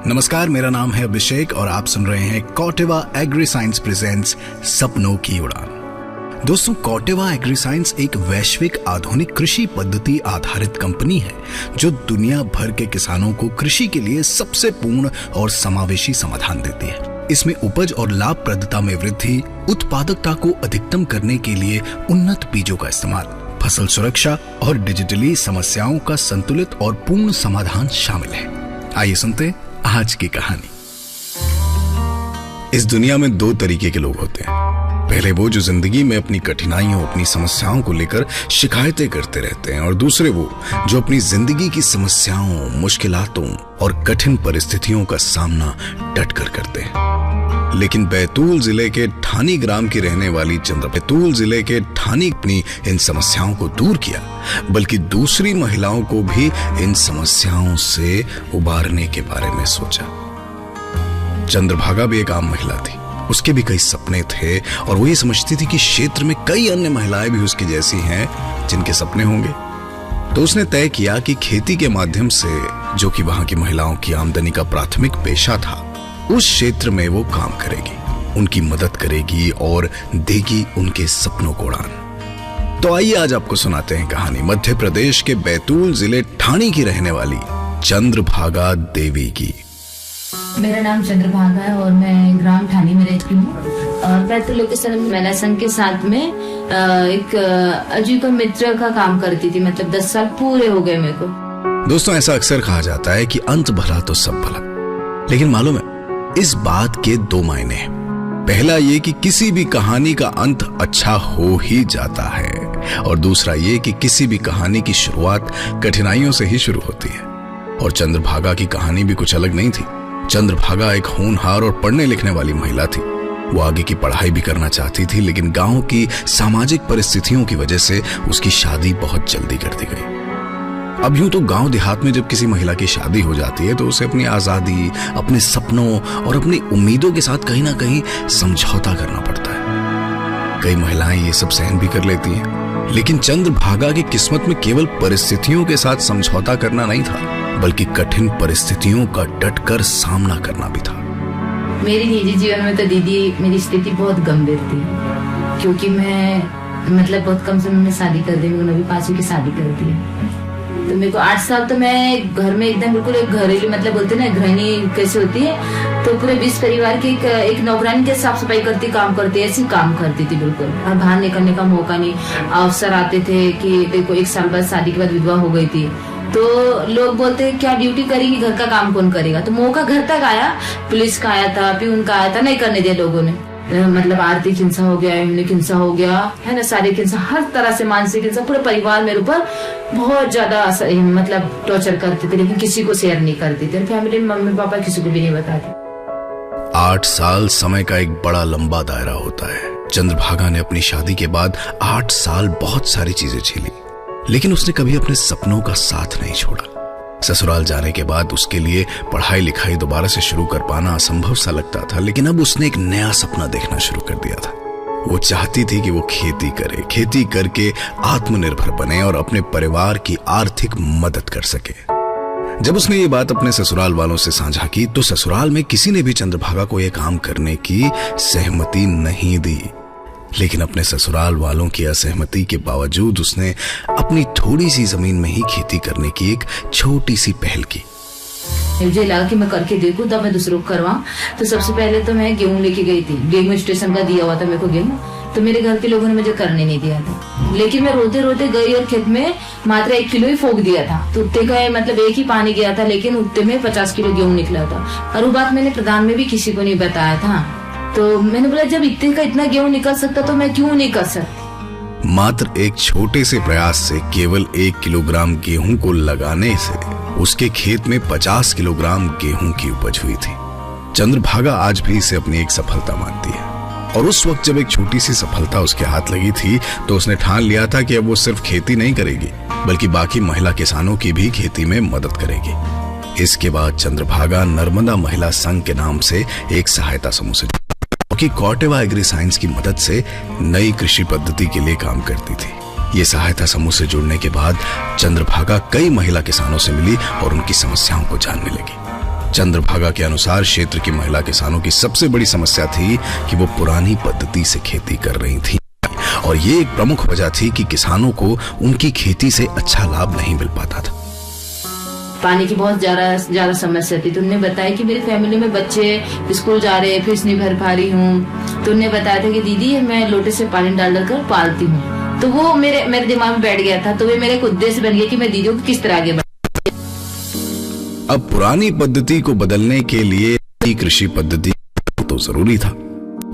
नमस्कार, मेरा नाम है अभिषेक और आप सुन रहे हैं कॉटेवा एग्री साइंस प्रेजेंट्स सपनों की उड़ान। दोस्तों, कॉटेवा एग्री साइंस एक वैश्विक आधुनिक कृषि पद्धति आधारित कंपनी है जो दुनिया भर के किसानों को कृषि के लिए सबसे पूर्ण और समावेशी समाधान देती है। इसमें उपज और लाभप्रदता में वृद्धि, उत्पादकता को अधिकतम करने के लिए उन्नत बीजों का इस्तेमाल, फसल सुरक्षा और डिजिटली समस्याओं का संतुलित और पूर्ण समाधान शामिल है। आइए सुनते आज की कहानी। इस दुनिया में दो तरीके के लोग होते हैं। पहले वो जो जिंदगी में अपनी कठिनाइयों, अपनी समस्याओं को लेकर शिकायतें करते रहते हैं, और दूसरे वो जो अपनी जिंदगी की समस्याओं, मुश्किलातों और कठिन परिस्थितियों का सामना डटकर करते हैं। लेकिन बैतूल जिले के ठानी ग्राम की रहने वाली बैतूल जिले के ठानी अपनी इन समस्याओं को दूर किया, बल्कि दूसरी महिलाओं को भी इन समस्याओं से उबारने के बारे में सोचा। चंद्रभागा भी एक आम महिला थी। उसके भी कई सपने थे और वो ये समझती थी कि क्षेत्र में कई अन्य महिलाएं भी उसकी जैसी हैं जिनके सपने होंगे। तो उसने तय किया कि खेती के माध्यम से, जो कि वहां की महिलाओं की आमदनी का प्राथमिक पेशा था, उस क्षेत्र में वो काम करेगी, उनकी मदद करेगी और देगी उनके सपनों को उड़ान। तो आइए आज आपको सुनाते हैं कहानी मध्य प्रदेश के बैतूल जिले ठानी की रहने वाली चंद्रभागा देवी की। मेरा नाम चंद्रभागा है और मैं ग्राम ठानी में रहती हूँ। और बैतूल लोकेशन महिला संघ के साथ में एक आजीविका मित्र का काम करती थी। मतलब 10 साल पूरे हो गए मेरे को। दोस्तों, ऐसा अक्सर कहा जाता है कि अंत भला तो सब भला, लेकिन मालूम है इस बात के दो मायने हैं। पहला ये कि किसी भी कहानी का अंत अच्छा हो ही जाता है, और दूसरा ये कि किसी भी कहानी की शुरुआत कठिनाइयों से ही शुरू होती है। और चंद्रभागा की कहानी भी कुछ अलग नहीं थी। चंद्रभागा एक होनहार और पढ़ने लिखने वाली महिला थी। वो आगे की पढ़ाई भी करना चाहती थी, लेकिन गांव की सामाजिक परिस्थितियों की वजह से उसकी शादी बहुत जल्दी कर दी गई। अब यूं तो गांव देहात में जब किसी महिला की शादी हो जाती है तो उसे अपनी आजादी, अपने सपनों और अपनी उम्मीदों के साथ कहीं ना कहीं समझौता करना पड़ता है। कई महिलाएं ये सब सहन भी कर लेती हैं, लेकिन चंद्रभागा की किस्मत में केवल परिस्थितियों के साथ समझौता करना नहीं था, बल्कि कठिन परिस्थितियों का डटकर सामना करना भी था। मेरी निजी जीवन में तो दीदी मेरी स्थिति बहुत गंभीर थी, क्योंकि मैं बहुत कम समय में शादी कर दी। मैंने अभी 5वीं की शादी कर दी। तो मेरे को 8 साल तो मैं घर में एकदम बिल्कुल एक घरेलू, बोलते ना गृहिणी कैसे होती है, तो पूरे 20 परिवार की एक नौकरानी के साफ सफाई करती, काम करती, ऐसी काम करती थी बिल्कुल। और बाहर निकलने का मौका नहीं। अवसर आते थे कि देखो 1 साल बाद शादी के बाद विधवा हो गई थी, तो लोग बोलते क्या ड्यूटी करेगी, घर का काम कौन करेगा। तो मौका घर तक आया, पुलिस का आया था, प्यून का आया था, नहीं करने दिया लोगों ने। आर्थिक हिंसा हो गया, यौनिक हिंसा हो गया है ना, शारीरिक हिंसा, हर तरह से मानसिक हिंसा। पूरे परिवार मेरे ऊपर बहुत ज्यादा टॉर्चर करते थे, लेकिन किसी को शेयर नहीं करते थे। फैमिली में मम्मी पापा किसी को भी नहीं बताते। 8 साल समय का एक बड़ा लंबा दायरा होता है। चंद्रभागा ने अपनी शादी के बाद 8 साल बहुत सारी चीजें झेली, लेकिन उसने कभी अपने सपनों का साथ नहीं छोड़ा। ससुराल जाने के बाद उसके लिए पढ़ाई लिखाई दोबारा से शुरू कर पाना असंभव सा लगता था, लेकिन अब उसने एक नया सपना देखना शुरू कर दिया था। वो चाहती थी कि वो खेती करे, खेती करके आत्मनिर्भर बने और अपने परिवार की आर्थिक मदद कर सके। जब उसने ये बात अपने ससुराल वालों से साझा की तो ससुराल में किसी ने भी चंद्रभागा को यह काम करने की सहमति नहीं दी, लेकिन अपने ससुराल वालों की असहमति के बावजूद उसने अपनी थोड़ी सी जमीन में ही खेती करने की एक छोटी सी पहल की। मुझे लगा कि मैं करके देखूं, तब मैं दूसरों को करवाऊं। तो सबसे पहले तो मैं गेहूं लेके गई थी। गेहूं स्टेशन का दिया हुआ था मेरे को गेहूं, तो मेरे घर के लोगों ने मुझे करने नहीं दिया था। लेकिन मैं रोते रोते गई और खेत में मात्र 1 किलो ही फोक दिया था। तो उत्ते का एक ही पानी गया था, लेकिन उत्ते में 50 किलो गेहूं निकला था। और वो बात मैंने प्रधान में भी किसी को नहीं बताया था। तो मैंने बोला जब इतने का इतना गेहूं निकल सकता तो मैं क्यों नहीं कर सकती। मात्र एक छोटे से प्रयास से केवल 1 किलोग्राम गेहूं को लगाने से उसके खेत में 50 किलोग्राम गेहूं की उपज हुई थी। चंद्रभागा आज भी इसे अपनी एक सफलता मानती है, और उस वक्त जब एक छोटी सी सफलता उसके हाथ लगी थी तो उसने ठान लिया था कि अब वो सिर्फ खेती नहीं करेगी, बल्कि बाकी महिला किसानों की भी खेती में मदद करेगी। इसके बाद चंद्रभागा नर्मदा महिला संघ के नाम से एक सहायता समूह से कि कॉटेवा एग्री साइंस की मदद से नई कृषि पद्धति के लिए काम करती थी। ये सहायता समूह से जुड़ने के बाद चंद्रभागा कई महिला किसानों से मिली और उनकी समस्याओं को जानने लगी। चंद्रभागा के अनुसार क्षेत्र की महिला किसानों की सबसे बड़ी समस्या थी कि वो पुरानी पद्धति से खेती कर रही थी और ये एक प्रमुख वजह थी कि किसानों को उनकी खेती से अच्छा लाभ नहीं मिल पाता था। पानी की बहुत ज्यादा समस्या थी। तो उन्होंने बताया कि मेरी फैमिली में बच्चे स्कूल जा रहे हैं, फीस नहीं भर पा रही हूँ। तो उन्होंने बताया था कि दीदी मैं लोटे से पानी डाल कर पालती हूँ। तो वो मेरे दिमाग में बैठ गया था। तो वे मेरा एक उद्देश्य बन गया कि मैं दीदियों को किस तरह आगे बढ़ाऊं। अब पुरानी पद्धति को बदलने के लिए कृषि पद्धति तो जरूरी था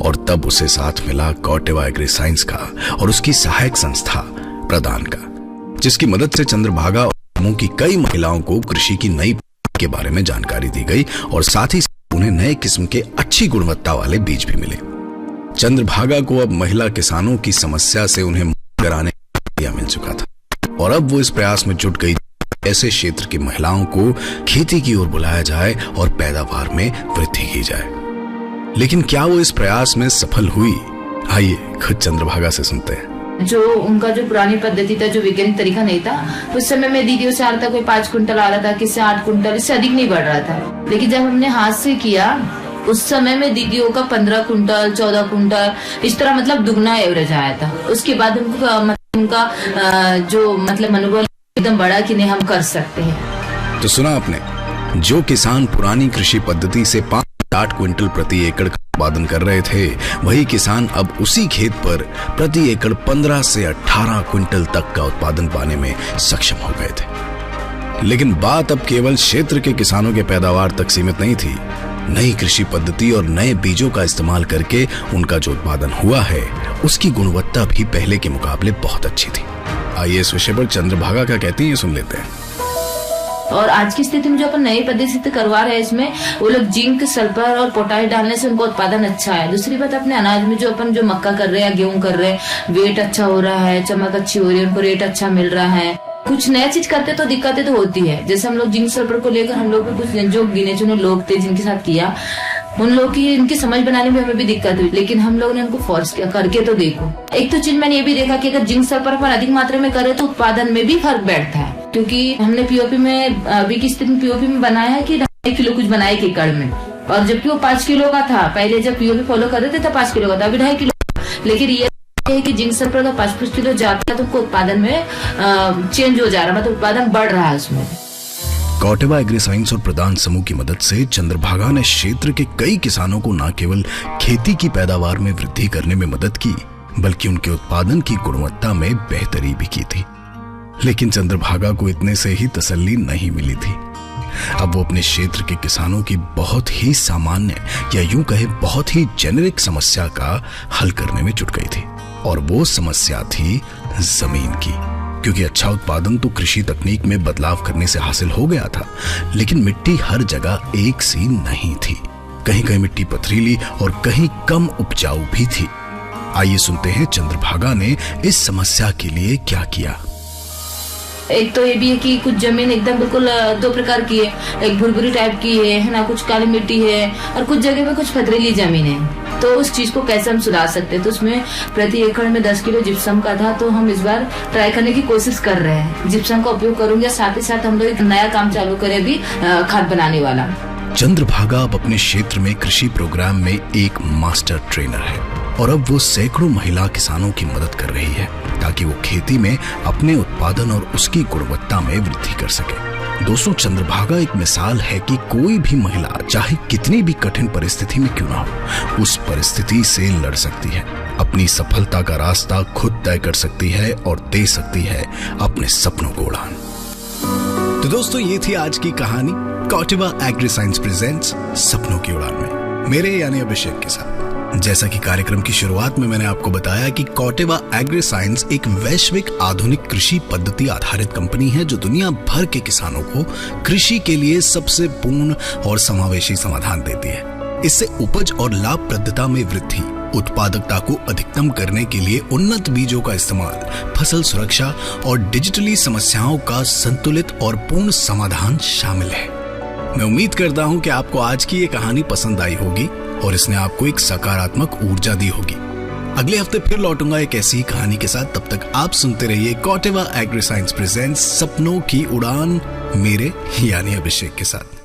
और तब उसे साथ मिला कौटिवा एग्री साइंस का और उसकी सहायक संस्था प्रदान का, जिसकी मदद से चंद्रभागा की कई महिलाओं को कृषि की नई के बारे में जानकारी दी गई और साथ ही उन्हें नए किस्म के अच्छी गुणवत्ता वाले बीज भी मिले। चंद्रभागा को अब महिला किसानों की समस्या से उन्हें मुक्त कराने का मिल चुका था और अब वो इस प्रयास में जुट गई ऐसे क्षेत्र की महिलाओं को खेती की ओर बुलाया जाए और पैदावार में वृद्धि की जाए। लेकिन क्या वो इस प्रयास में सफल हुई? आइए खुद चंद्रभागा से सुनते हैं। जो उनका जो पुरानी पद्धति था, जो वैज्ञानिक तरीका नहीं था, उस समय में दीदियों से आ रहा था, कोई 5 कुंटल आ रहा था, किसी 8 कुंटल, इससे अधिक नहीं बढ़ रहा था। लेकिन जब हमने हाथ से किया उस समय में दीदियों का 15 कुंटल 14 कुंटल इस तरह मतलब दुगना एवरेज आया था। उसके बाद उनका जो मतलब मनोबल एकदम बड़ा कि नहीं हम कर सकते हैं। तो सुना आपने, जो किसान पुरानी कृषि पद्धति से 5-8 क्विंटल प्रति एकड़ उत्पादन कर रहे थे, वही किसान अब उसी खेत पर प्रति एकड़ 15 से 18 क्विंटल तक का उत्पादन पाने में सक्षम हो गए थे। लेकिन बात अब केवल क्षेत्र के किसानों के पैदावार तक सीमित नहीं थी। नई कृषि पद्धति और नए बीजों का इस्तेमाल करके उनका जो उत्पादन हुआ है उसकी गुणवत्ता भी पहले के मुकाबले बहुत अच्छी थी। आइए इस विषय पर चंद्रभागा क्या कहती है सुन लेते हैं। और आज की स्थिति में जो अपन नई पद्धति से करवा रहे हैं, इसमें वो लोग जिंक, सल्फर और पोटाश डालने से उनका उत्पादन अच्छा है। दूसरी बात, अपने अनाज में जो अपन जो मक्का कर रहे हैं, गेहूं कर रहे हैं, वेट अच्छा हो रहा है, चमक अच्छी हो रही है, उनको रेट अच्छा मिल रहा है। कुछ नया चीज करते तो दिक्कतें तो होती है। जैसे हम लोग जिंक सल्फर को लेकर हम लोग कुछ जो गिने चुने लोग थे जिनके साथ किया, उन लोग की इनकी समझ बनाने में हमें भी दिक्कत हुई, लेकिन हम लोग ने उनको फोर्स किया करके तो देखो। एक तो चीज मैंने ये भी देखा कि अगर जिंक सल्फर पर अधिक मात्रा में करे तो उत्पादन में भी फर्क बैठता है। क्योंकि हमने पीओपी में अभी की स्थिति में पीओपी में बनाया है कि 2.5 किलो कुछ बनाए एक एकड़ में, और जबकि वो 5 किलो का था। पहले जब पीओपी फॉलो कर रहे थे तब 5 किलो का था, अभी 2.5 किलो। लेकिन ये है कि जिंक सल्फर का 5 किलो जाता है तो उत्पादन में चेंज हो जा रहा है, मतलब उत्पादन बढ़ रहा है उसमें। कौटिवा एग्री साइंस और प्रदान समूह की मदद से चंद्रभागा ने क्षेत्र के कई किसानों को न केवल खेती की पैदावार में वृद्धि करने में मदद की, बल्कि उनके उत्पादन की गुणवत्ता में बेहतरी भी की थी। लेकिन चंद्रभागा को इतने से ही तसल्ली नहीं मिली थी। अब वो अपने क्षेत्र के किसानों की बहुत ही सामान्य या यूं कहे बहुत ही जेनेरिक समस्या का हल करने में जुट गई थी, और वो समस्या थी जमीन की। क्योंकि अच्छा उत्पादन तो कृषि तकनीक में बदलाव करने से हासिल हो गया था, लेकिन मिट्टी हर जगह एक सी नहीं थी। कहीं कहीं मिट्टी पथरीली और कहीं कम उपजाऊ भी थी। आइए सुनते हैं चंद्रभागा ने इस समस्या के लिए क्या किया। एक तो ये भी है कि कुछ जमीन एकदम बिल्कुल 2 प्रकार की है, एक भुरभुरी टाइप की है ना, कुछ काली मिट्टी है, और कुछ जगह पे कुछ पथरीली जमीन है। तो उस चीज को कैसे हम सुधार सकते हैं? तो उसमें प्रति एकड़ में 10 किलो जिप्सम का था, तो हम इस बार ट्राई करने की कोशिश कर रहे हैं। जिप्सम का उपयोग करूंगे, साथ ही साथ हम लोग एक नया काम चालू करें अभी, खाद बनाने वाला। चंद्रभागा अब अपने क्षेत्र में कृषि प्रोग्राम में एक मास्टर ट्रेनर है और अब वो सैकड़ों महिला किसानों की मदद कर रही है ताकि वो खेती में अपने उत्पादन और उसकी गुणवत्ता में वृद्धि कर सके। दोस्तों, चंद्रभागा एक मिसाल है कि कोई भी महिला चाहे कितनी भी कठिन परिस्थिति में क्यों ना हो, उस परिस्थिति से लड़ सकती है, अपनी सफलता का रास्ता खुद तय कर सकती है और दे सकती है अपने सपनों को उड़ान। तो दोस्तों, ये थी आज की कहानी कौटिवा एग्री साइंस प्रेजेंट्स सपनों की उड़ान में, मेरे यानी अभिषेक के साथ। जैसा कि कार्यक्रम की शुरुआत में मैंने आपको बताया कि कौटिवा एग्री साइंस एक वैश्विक आधुनिक कृषि पद्धति आधारित कंपनी है जो दुनिया भर के किसानों को कृषि के लिए सबसे पूर्ण और समावेशी समाधान देती है। इससे उपज और लाभप्रदता में वृद्धि, उत्पादकता को अधिकतम करने के लिए उन्नत बीजों का इस्तेमाल, फसल सुरक्षा और डिजिटली समस्याओं का संतुलित और पूर्ण समाधान शामिल है। मैं उम्मीद करता हूं कि आपको आज की ये कहानी पसंद आई होगी और इसने आपको एक सकारात्मक ऊर्जा दी होगी। अगले हफ्ते फिर लौटूंगा एक ऐसी ही कहानी के साथ। तब तक आप सुनते रहिए कौटिवा एग्री साइंस प्रेजेंट्स सपनों की उड़ान, मेरे यानी अभिषेक के साथ।